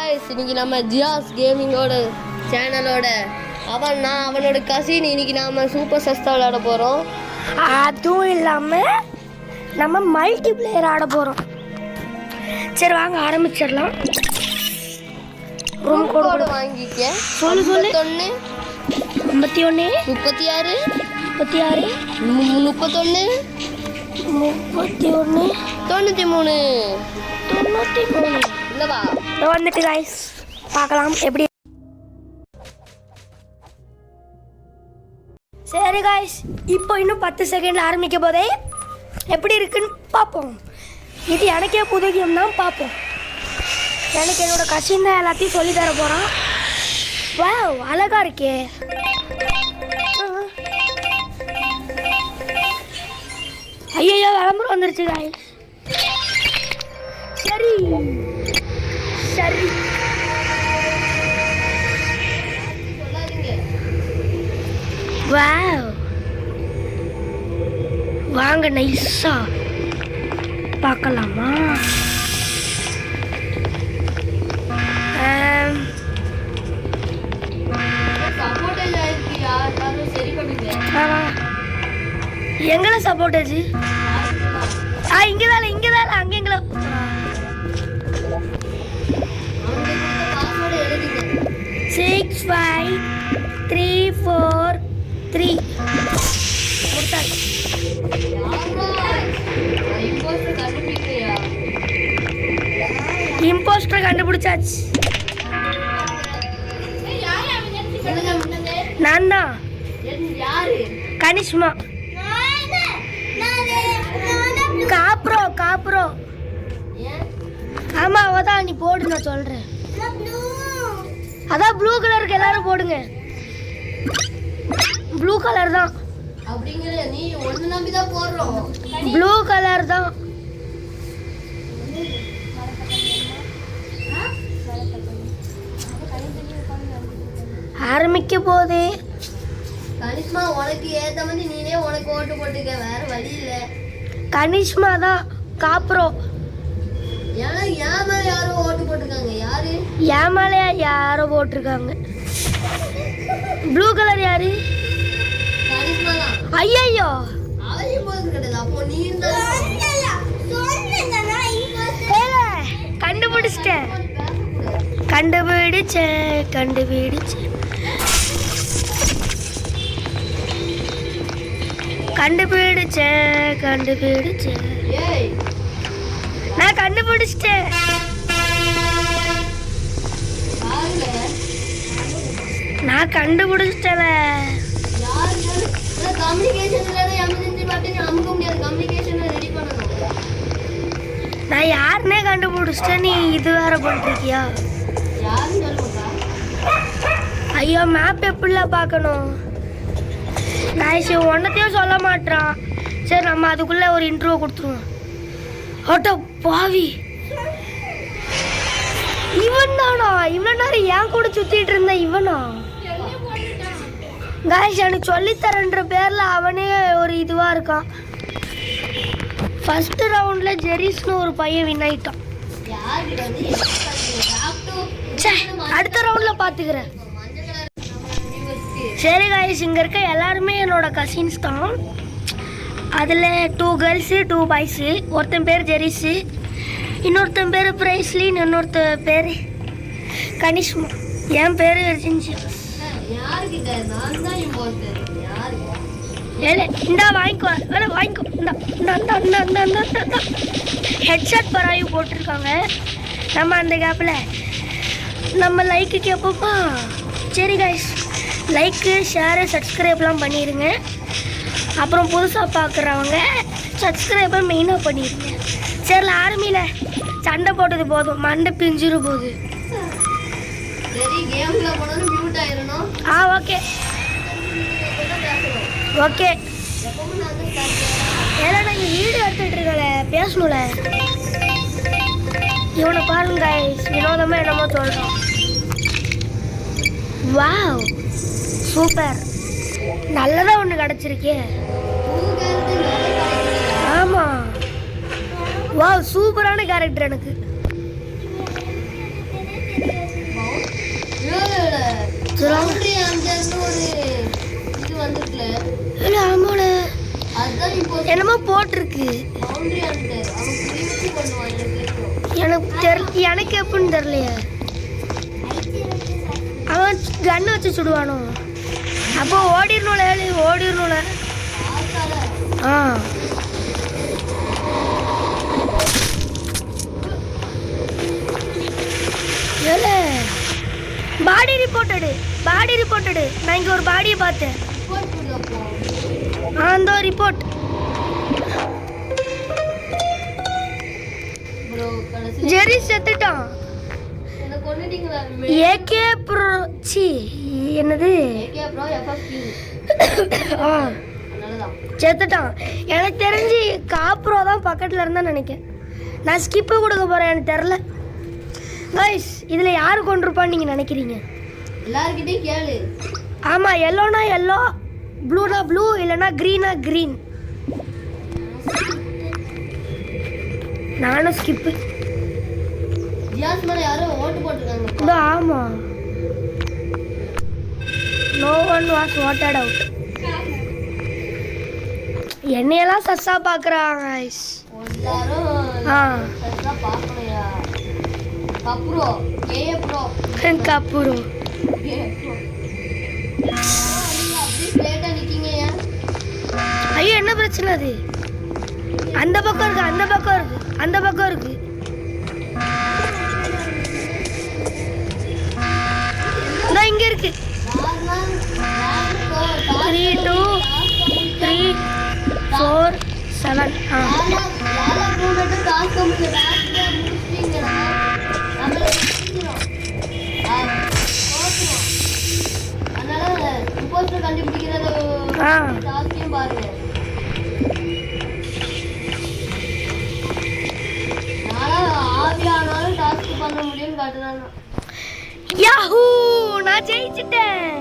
இன்னைக்கு நம்ம ஜியாஸ் கேமிங்கோட சேனலோட அவனோட கசின் இன்னைக்கு நாம சூப்பர் சஸ்தா விளையாட போறோம். அதுவும் இல்லாமல் நம்ம மல்டி பிளேயர் ஆட போகிறோம். சரி வாங்க ஆரம்பிச்சிடலாம். ரூம் கோடு வாங்கிக்க. சொல்லு 51 51 36 36 31 31 93 93 இல்லவா வந்துட்டு கைஸ் பார்க்கலாம் எப்படி. சரி கைஸ், இப்போ இன்னும் 10 செகண்டில் ஆரம்பிக்க போதே எப்படி இருக்குன்னு பார்ப்போம். இது எனக்கே புதுகியம் தான், பார்ப்போம். எனக்கு என்னோட கசின் தான் எல்லாத்தையும் சொல்லி தர போகிறான். வாவ், அழகா இருக்கே. ஐயோ விளம்பரம் வந்துருச்சு கைஸ். சரி சரி வாவ், வாங்க நைஸா பார்க்கலாமா? எங்களை சப்போர்ட்டேஜ் இங்கதான் அங்க எங்களை 6 5 3 4 3 இம்போஸ்டர் கண்டுபிடிச்சாச்சு. நான் தான் கனிஷ்மா. காப்ரோ ஆமா அவதான். நீ போடு, நான் சொல்றேன். அதான் ப்ளூ கலருக்கு எல்லாரும் போடுங்க. ப்ளூ கலர் தான். அப்படிங்கற நீ ஒண்ணு நம்பி தான் போறோம். ப்ளூ கலர் தான். ஆரம்பிக்க போதே கனிஷ்மா உனக்கு ஏத்த மாதிரி நீனே உனக்கு ஓட்டு போட்டுக்க, வேற வழி இல்ல. கனிஷ்மா தான். காப்ரோ ஏன்னா என் மேல யாரோ ஓட்டு போட்டுருக்காங்க. யாரு? என் மேல யாரோ போட்டிருக்காங்க. ப்ளூ கலர் யாரு? கனிஷ்மா தான். ஐயோ அவையும் போது கிடையாது. அப்போ நீ கண்டுபிடிச்சிட்டேன். ஏய் நான் கண்டுபிடிச்சிட்டேன். யாருங்க? நான் கண்டுபிடிச்சிட்டேன். யாரு? கம்யூனிகேஷன்ல எமர்ஜென்சி பட்டன் அமுக்க முடியாது. கம்யூனிகேஷனை ரெடி பண்ணணும். நான் யாருன்னே கண்டுபிடிச்சிட்டேன். நீ இது வேற பண்ணிருக்கியா? யாருன்னு சொல்லுங்கக்கா. ஐயோ மேப் எப்படிலாம் பார்க்கணும்? காய்ச்சி ஒன்றத்தையும் சொல்ல மாட்டான். சரி நம்ம அதுக்குள்ளே ஒரு இன்ட்ரோ கொடுத்துருவோம். ஓட்டோ பாவி, இவன் தானா? இவ்வளோ நேரம் ஏன் கூட சுற்றிட்டு இருந்த இவனா? காய்ச்சி எனக்கு சொல்லித்தரன்ற பேரில் அவனே ஒரு இதுவாக இருக்கான். ஃபர்ஸ்ட் ரவுண்டில் ஜெரிஸ்னு ஒரு பையன் வின் ஆயிட்டான். அடுத்த ரவுண்டில் பார்த்துக்கிறேன். சரி காய்ஸ், இங்கே இருக்க எல்லாருமே என்னோட கசின்ஸ் தான். அதில் 2 கேர்ள்ஸு 2 பாய்ஸு. ஒருத்தன் பேர் ஜெரிஸு, இன்னொருத்தன் பேர் பிரைஸ்லின், இன்னொருத்த பேர் கனிஷ்மா. என் பேர் இந்தா வாங்கிக்கோ. வாங்கிக்கோ. இந்த ஹெட்செட் பராயும் போட்டிருக்காங்க. நம்ம அந்த கேப்பில் நம்ம லைக்கு கேட்போமா? சரி காய்ஸ், லைக்கு ஷேரு சப்ஸ்கிரைப்லாம் பண்ணிடுங்க. அப்புறம் புதுசாக பார்க்குறவங்க சப்ஸ்கிரைபை மெயினாக பண்ணிடுங்க. சரி ஆர்மியில் சண்டை போட்டது போதும், மண்டை பிஞ்சிரு போகுது. Okay okay. ஏன்னா நாங்கள் வீடு எடுத்துகிட்டு இருக்கல, பேசணும்ல. இவனை பாருங்க வினோதமாக என்னமோ சொல்கிறோம். வாவ் சூப்பர், நல்லதாக ஒன்று கிடச்சிருக்கே. ஆமாம், வாவ் சூப்பரான கேரக்டர். எனக்கு பவுண்டரி ஹண்டர்னு ஒரு இது வந்துருக்குல. இல்லை ஆமாட அதுதான் இப்போ என்னமோ போட்டிருக்கு. பவுண்டரி ஹண்டர் அவன் குறிச்சு பண்ணுவான். எனக்கு எப்படின்னு தெரியலையே. அவன் கண்ணை வச்சு சுடுவானோ? அப்போ ஓடிடணும்ல, ஓடிடணும்ல. ஆ ஏலே பாடி ரிப்போர்ட்டடு, பாடி ரிப்போர்ட்டடு. நான் இங்கே ஒரு பாடியை பார்த்தேன். அந்த ரிப்போர்ட் ஜெரி செத்துட்டான். ஏகே ப்ரோ சி என்னது ஆ செத்துட்டான். எனக்கு தெரிஞ்சு காப்ரோ தான் பக்கத்தில் இருந்தா நினைக்கிறேன். நான் ஸ்கிப்பு கொடுக்க போகிறேன், எனக்கு தெரில. கைஸ் இதில் யார் கொண்டிருப்பான்னு நீங்கள் நினைக்கிறீங்க? எல்லாருக்கிட்டையும் கேளு. ஆமாம், எல்லோனா எல்லோ, ப்ளூனா ப்ளூ, இல்லைனா க்ரீனா க்ரீன். நானும் ஸ்கிப்பு. ஜியாஸ் மேல யாரோ ஓட்டு போட்டுருக்காங்க. இதோ ஆமாம். No one was voted out. என்னையெல்லாம் சஸ்ஸா பார்க்குறாங்க கைஸ் எல்லாரும். ஆ சஸ்ஸா பார்க்கலையா? கப்ரோ கேஏ ப்ரோ கப்புரு லேட்டா நிக்கீங்க. ஏன்? ஐயோ என்ன பிரச்சனை அது? அந்த பக்கம் இருக்கு, அந்த பக்கம் இருக்கு, அந்த பக்கம் இருக்கு. இங்க இருக்கு. 3 2 3 4 7. கண்டுபிடிக்கிறது பாருங்க. ஆவியானாலும் டாஸ்க் பண்ண முடியும்னு காட்டுறாங்க. யாஹூ நான் ஜெயிச்சிட்டேன்.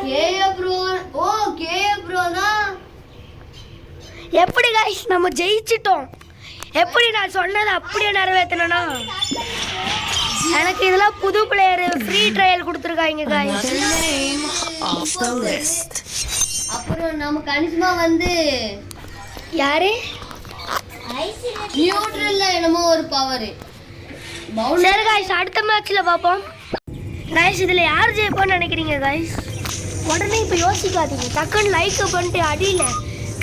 K A bro. ஓ கேஏ ப்ரோ தான். எப்படி गाइस நம்ம ஜெயிச்சிட்டோம்? எப்படி நான் சொன்னதை அப்படியே நிறைவேற்றணும்னா எனக்கு இதெல்லாம் புது பிளேயர் ஃப்ரீ ட்ரையல் கொடுத்துருக்காங்க गाइस. அப்புறம் நம்ம கணிசமா வந்து யாரு நியூட்ரல்ல என்னமோ ஒரு பவர். சரி गाइस அடுத்த மேட்ச்ல பாப்போம். गाइस இதுல யார் ஜெயிப்பான்னு நினைக்கிறீங்க गाइस? உடனே இப்போ யோசிக்காதீங்க, டக்குன்னு லைக் பண்ணிட்டு அடியில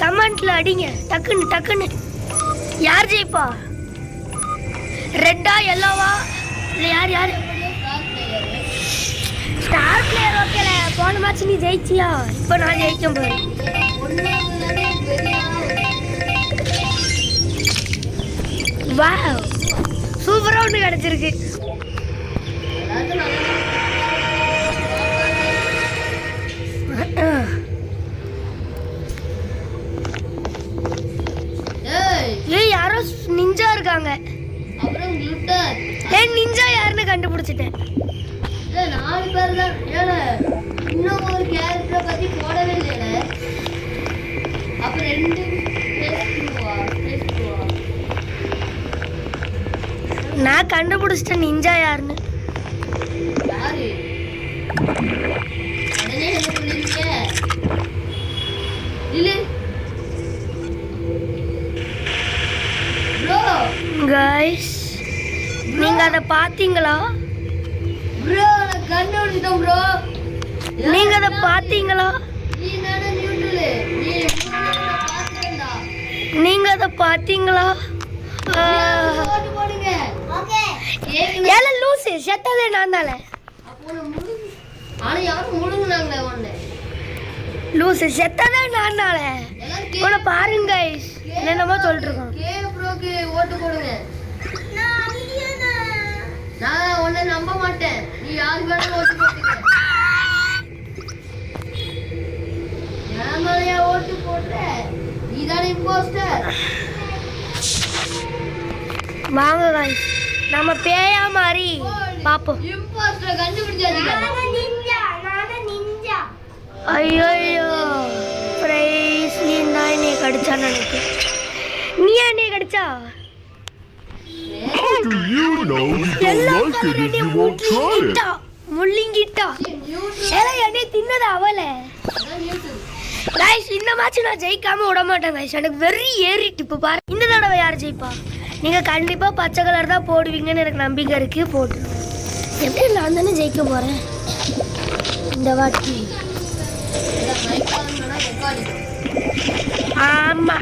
கமெண்ட்ல அடிங்க. டக்குன்னு டக்குன்னு யார் ஜெயிப்பா? ரெட்டா எல்லோவா இல்லை யார் யார்? ஸ்டார் பிளேயர் ஓகேல. போன மேட்ச் நீ ஜெயிச்சியா, இப்போ நான் ஜெயிக்கும் போது. வாவ் சூப்பராக ஒன்று கிடச்சிருக்கு. ஏய் யாரோ நிஞ்சா இருக்காங்க. அப்புறம் குளுட்டர். ஏய் நிஞ்சா யாருன்னு கண்டுபிடிச்சிட்டேன். 4 பேர் தான். ஏல இன்னும் ஒரு கேரக்டரை பத்தி போடவே இல்லைல. அப்ப 2 பேசுவா. நான் கண்டுபிடிச்சிட்டேன் நிஞ்சா யாருன்னு. யாரு? உடனே என்ன சொல்லிருக்கீங்க? இல்ல ப்ரோ गाइस நீங்க அத பாத்தீங்களா? ப்ரோ நான் கண்டுபிடிச்சிட்டேன் ப்ரோ. நீங்க அத பாத்தீங்களா? நீ நானே நியூட்ரல். நீ பாத்துட்டேன்டா. நீங்க அத பாத்தீங்களா? ஓட்டு போடுங்க. ஓகே. ஏல லூசு செத்ததே நான் தானே. அப்போ முழுங்க. ஆனா யாரும் முழுங்குனாங்களே ஒண்ணே. லூசு செத்ததே நான் தானே. உன பாருங்க गाइस என்னமா சொல்லிட்டு இருக்கோம். கே ப்ரோக்கு ஓட்டு போடுங்க. நான் உன்னை நம்ப மாட்டேன். நீ யாருக்கு வேணாலும் ஓட்டு போட்டுக்க. ஏமாலையா ஓட்டு போட்ட? நீதானே இம்போஸ்டர். வாங்க गाइस நம்ம பேயா மாதிரி பாப்போம். இம்போஸ்டர் கண்டுபிடிச்சாதீங்க. ஐயோ பிரைஸ் நீ நான் கடிச்சா நினைக்கிறேன். நீ என்ன கடிச்சா? know you don't எல்லா like it if கலரையும் you won't try it. முள்ளிங்கிட்டா ஏல என்னை தின்னது அவளே கைஸ் இந்த மேட்ச் நான் ஜெயிக்காம விட மாட்டேன் கைஸ் எனக்கு வெறி ஏறிட்டு இப்போ பாரு இந்த தடவை யார் ஜெயிப்பா நீங்க கண்டிப்பா பச்சை கலர் தான் போடுவீங்கன்னு எனக்கு நம்பிக்கை இருக்கு போட்டு எப்படி நான் தானே ஜெயிக்க போறேன் இந்த வாட்டி ஆமா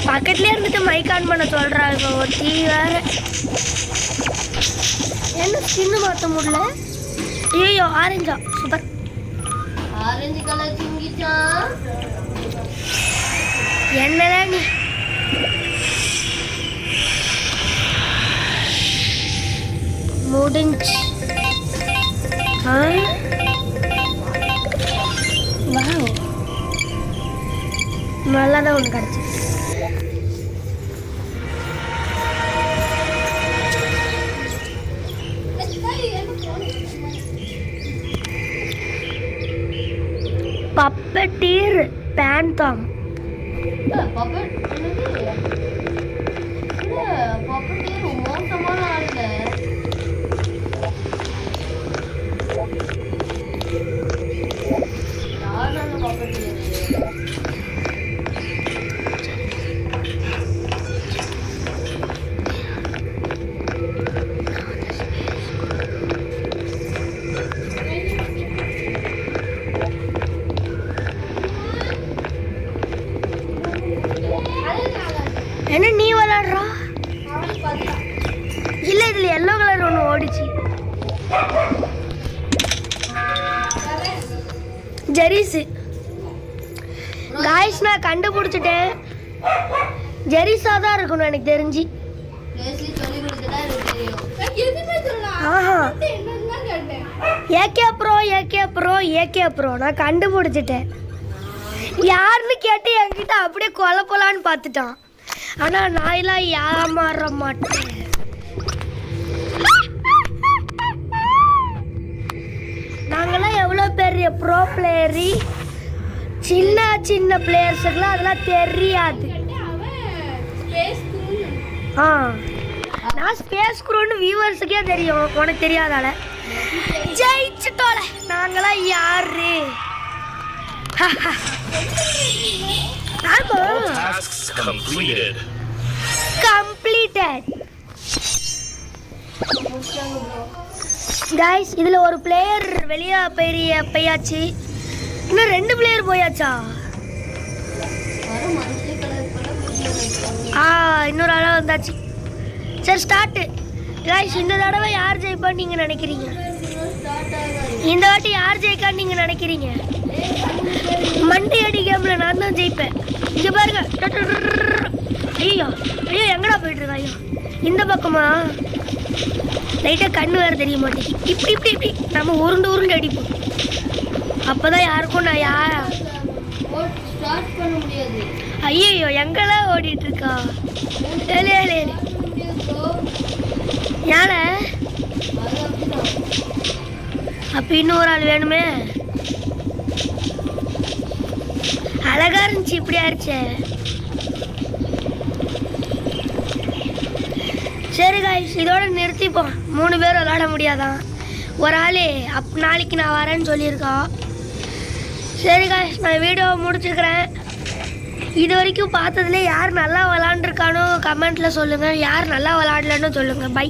பக்கத்துலயே இருந்துட்டு மைக் ஆன் பண்ண சொல்றா இப்போ ஒருத்தி வேற என்ன ஸ்கின் மாத்த முடியல ஐயோ ஆரஞ்சா சூப்பர் ஆரஞ்சு கலர் சிங்கிச்சான் என்னடா நீ முடிஞ்சு வாவ் நல்லா தான் ஒன்று கிடச்சி பப்பட்டீர் பேந்தாம் மோசமான ஆளுல என்ன நீ விளாடுறா இல்லை இதில் எல்லோ கலர் ஒன்று ஓடிச்சு ஜெரிஸு காய்ஸ் நான் கண்டுபிடிச்சிட்டேன் ஜெரிஸா தான் இருக்கணும் எனக்கு தெரிஞ்சு ஆஹா ஏகே ப்ரோ நான் கண்டுபிடிச்சிட்டேன் யாருன்னு கேட்டு என்கிட்ட அப்படியே கொலை போலான்னு பார்த்துட்டான் ஆனால் நான் எல்லாம் ஏமாற மாட்டேன் நாங்களாம் எவ்வளோ பெரிய ப்ரோ பிளேயரு சின்ன சின்ன பிளேயர்ஸுக்கெல்லாம் அதெல்லாம் தெரியாது ஆ நான் ஸ்பேஸ் குரூன்னு வியூவர்ஸுக்கே தெரியும் உனக்கு தெரியாதால ஜெயிச்சுட்டோல நாங்களாம் யாரு Tasks completed. கம்ப்ளீட்டட் கைஸ் இதில் ஒரு பிளேயர் வெளியே போயாச்சு இன்னும் 2 பிளேயர் போயாச்சா இன்னொரு ஆளாக வந்தாச்சு சரி ஸ்டார்ட்டு கைஸ் இந்த தடவை யார் ஜெயிப்பான்னு நீங்கள் நினைக்கிறீங்க இந்த வாட்டி யார் ஜெயிக்கான்னு நீங்கள் நினைக்கிறீங்க மண்டி அடி கேமில் நான் தான் ஜெயிப்பேன் இங்கே பாருங்க ஐயோ ஐயோ எங்கடா போயிட்டு இருக்கா ஐயோ இந்த பக்கமா லைட்டாக கண்ணு வேறு தெரிய மாட்டேங்குது இப்படி இப்படி இப்படி நம்ம உருண்டு அடிப்போம் அப்போ தான் யாருக்கும் நான் ஐயோ எங்கெல்லாம் ஓடிட்டு இருக்கா ஏழு யார அப்போ இன்னும் ஒரு ஆள் வேணுமே அழகா இருந்துச்சு இப்படி ஆயிடுச்சே சரி காய்ஸ் இதோட நிறுத்திப்போம் 3 பேர் விளாட முடியாதான் ஒரு ஆள் நாளைக்கு நான் வரேன்னு சொல்லியிருக்கான் சரி காய்ஸ் நான் வீடியோவை முடிச்சுக்கிறேன் இது வரைக்கும் பார்த்ததுல யார் நல்லா விளாண்டுருக்கானோ கமெண்ட்டில் சொல்லுங்கள் யார் நல்லா விளாடலன்னு சொல்லுங்கள் பை